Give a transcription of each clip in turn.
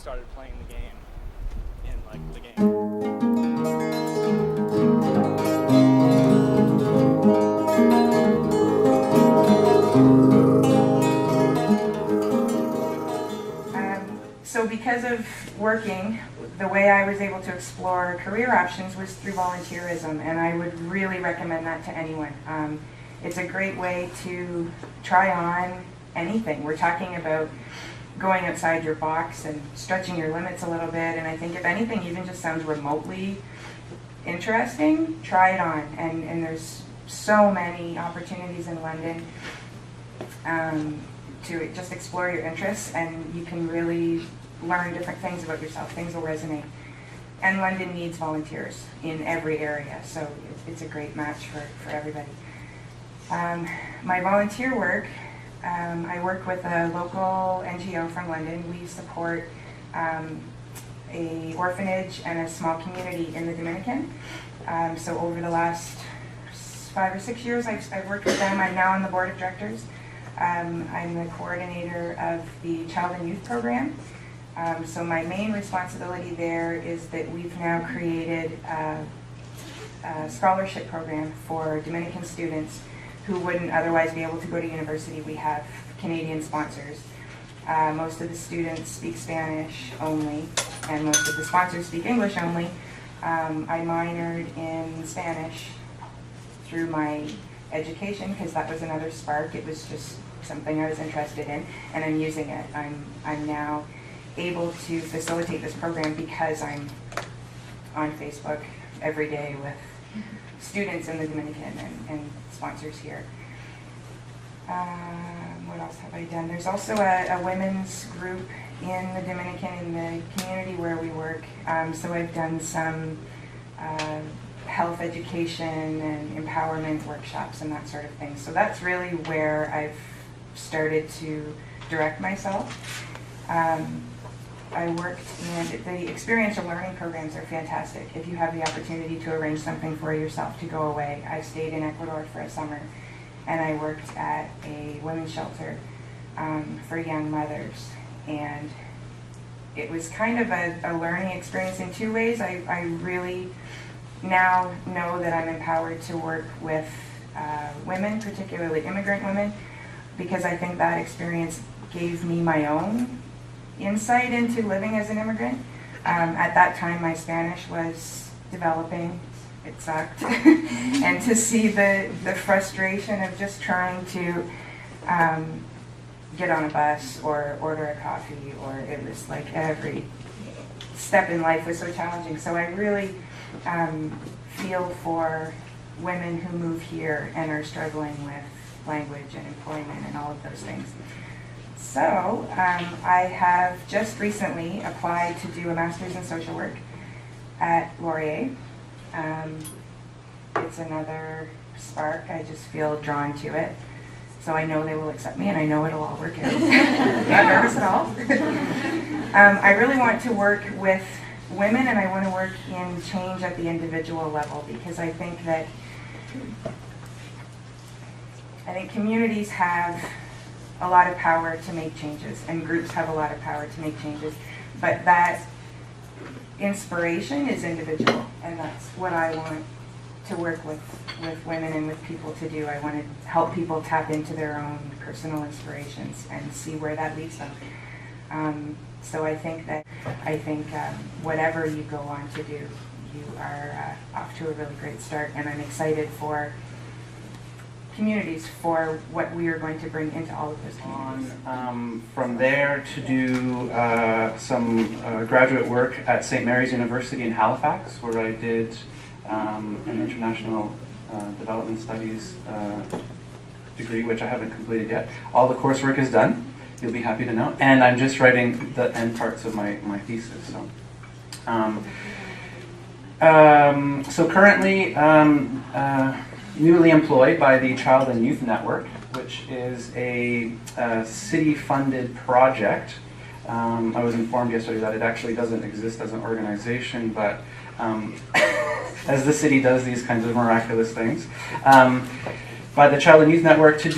started playing the game in like the game. So because of working, the way I was able to explore career options was through volunteerism, and I would really recommend that to anyone. It's a great way to try on anything. We're talking about going outside your box and stretching your limits a little bit, and I think if anything even just sounds remotely interesting, try it on. And there's so many opportunities in London to just explore your interests, and you can really learn different things about yourself. Things will resonate. And London needs volunteers in every area, so it's a great match for everybody. My volunteer work, I work with a local NGO from London. We support a orphanage and a small community in the Dominican. So over the last 5 or 6 years, I've worked with them. I'm now on the board of directors. I'm the coordinator of the Child and Youth Program. So my main responsibility there is that we've now created a scholarship program for Dominican students who wouldn't otherwise be able to go to university. We have Canadian sponsors. Most of the students speak Spanish only, and most of the sponsors speak English only. I minored in Spanish through my education because that was another spark. It was just something I was interested in, and I'm using it. I'm now able to facilitate this program because I'm on Facebook every day with students in the Dominican and sponsors here. What else have I done? There's also a women's group in the Dominican, in the community where we work. So I've done some health education and empowerment workshops and that sort of thing. So that's really where I've started to direct myself. I worked in, the experiential learning programs are fantastic. If you have the opportunity to arrange something for yourself to go away. I stayed in Ecuador for a summer, and I worked at a women's shelter for young mothers. And it was kind of a learning experience in two ways. I really now know that I'm empowered to work with women, particularly immigrant women, because I think that experience gave me my own insight into living as an immigrant. At that time, my Spanish was developing. It sucked. And to see the frustration of just trying to get on a bus or order a coffee, or it was like every step in life was so challenging. So I really feel for women who move here and are struggling with language and employment and all of those things. So I have just recently applied to do a master's in social work at Laurier. It's another spark. I just feel drawn to it. So I know they will accept me, and I know it'll all work out. Not nervous at all. I really want to work with women, and I want to work in change at the individual level, because I think communities have a lot of power to make changes, and groups have a lot of power to make changes, but that inspiration is individual, and that's what I want to work with women and with people to do. I want to help people tap into their own personal inspirations and see where that leads them. So I think whatever you go on to do, you are off to a really great start, and I'm excited for communities, for what we are going to bring into all of those communities. From there to do some graduate work at St. Mary's University in Halifax, where I did an international development studies degree, which I haven't completed yet. All the coursework is done, you'll be happy to know, and I'm just writing the end parts of my thesis. So currently, newly employed by the Child and Youth Network, which is a city-funded project. I was informed yesterday that it actually doesn't exist as an organization, but as the city does these kinds of miraculous things, by the Child and Youth Network to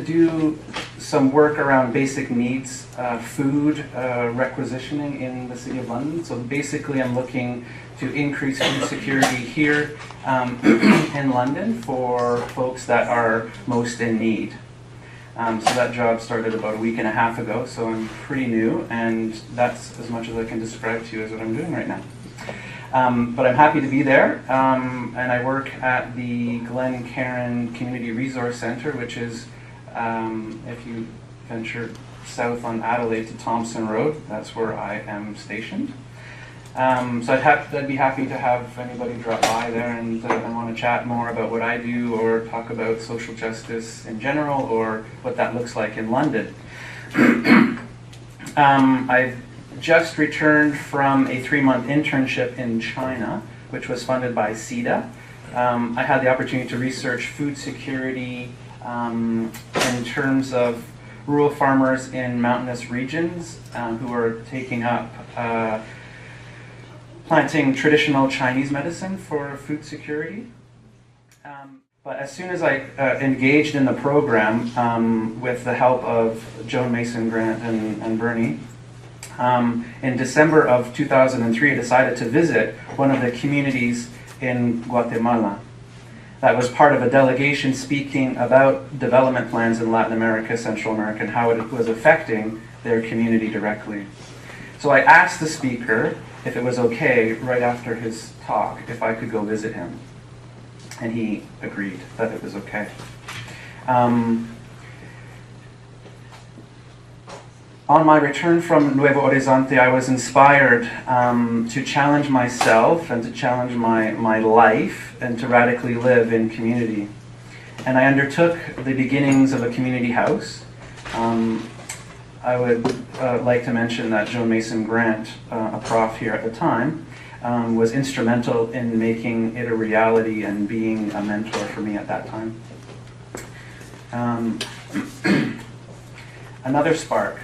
do some work around basic needs, food requisitioning in the City of London. So basically I'm looking to increase food security here in London for folks that are most in need. So that job started about a week and a half ago, so I'm pretty new, and that's as much as I can describe to you as what I'm doing right now. But I'm happy to be there, and I work at the Glen Cairn Community Resource Centre, which is, if you venture south on Adelaide to Thompson Road, that's where I am stationed. So I'd be happy to have anybody drop by there and want to chat more about what I do, or talk about social justice in general, or what that looks like in London. I've just returned from a 3-month internship in China, which was funded by CEDA. I had the opportunity to research food security in terms of rural farmers in mountainous regions who are taking up planting traditional Chinese medicine for food security. But as soon as I engaged in the program with the help of Joan Mason Grant and Bernie, in December of 2003, I decided to visit one of the communities in Guatemala that was part of a delegation speaking about development plans in Latin America, Central America, and how it was affecting their community directly. So I asked the speaker if it was okay, right after his talk, if I could go visit him. And he agreed that it was okay. On my return from Nuevo Horizonte, I was inspired to challenge myself and to challenge my life and to radically live in community. And I undertook the beginnings of a community house. I would like to mention that Joan Mason Grant, a prof here at the time, was instrumental in making it a reality and being a mentor for me at that time. Another spark.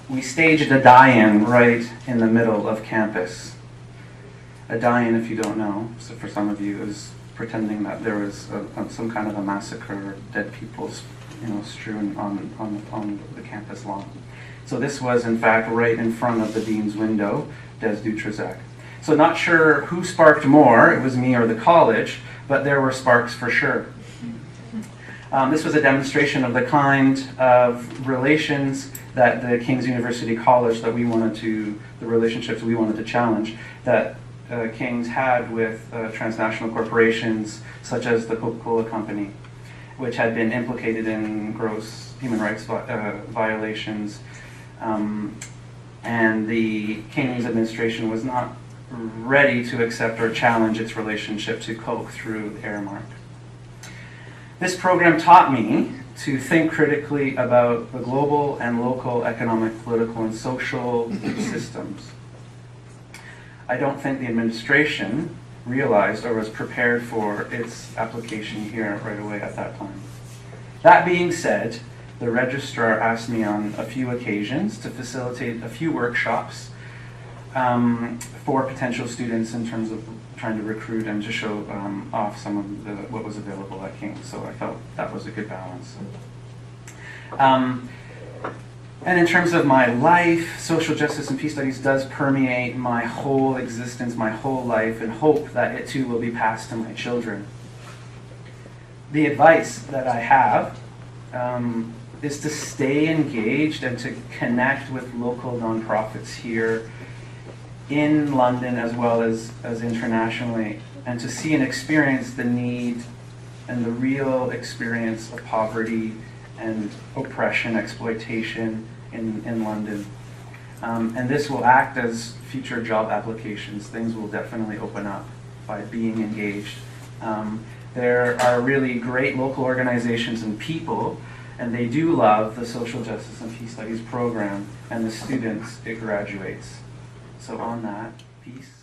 We staged a die-in right in the middle of campus. A die-in, if you don't know, so for some of you, is pretending that there was some kind of a massacre, dead people, strewn on the campus lawn. So this was, in fact, right in front of the dean's window, Des Dutrezec. So not sure who sparked more, it was me or the college, but there were sparks for sure. This was a demonstration of the kind of relations that the King's University College the relationships we wanted to challenge, that King's had with transnational corporations such as the Coca-Cola Company, which had been implicated in gross human rights violations. And the King's administration was not ready to accept or challenge its relationship to Coke through Aramark. This program taught me to think critically about the global and local economic, political, and social systems. I don't think the administration realized or was prepared for its application here right away at that time. That being said, the registrar asked me on a few occasions to facilitate a few workshops for potential students in terms of trying to recruit and to show off some of what was available at King's. So I felt that was a good balance. And in terms of my life, social justice and peace studies does permeate my whole existence, my whole life, and hope that it too will be passed to my children. The advice that I have is to stay engaged and to connect with local nonprofits here in London as well as internationally, and to see and experience the need and the real experience of poverty and oppression, exploitation in London. And this will act as future job applications. Things will definitely open up by being engaged. There are really great local organizations and people, and they do love the Social Justice and Peace Studies program and the students it graduates. So on that, peace.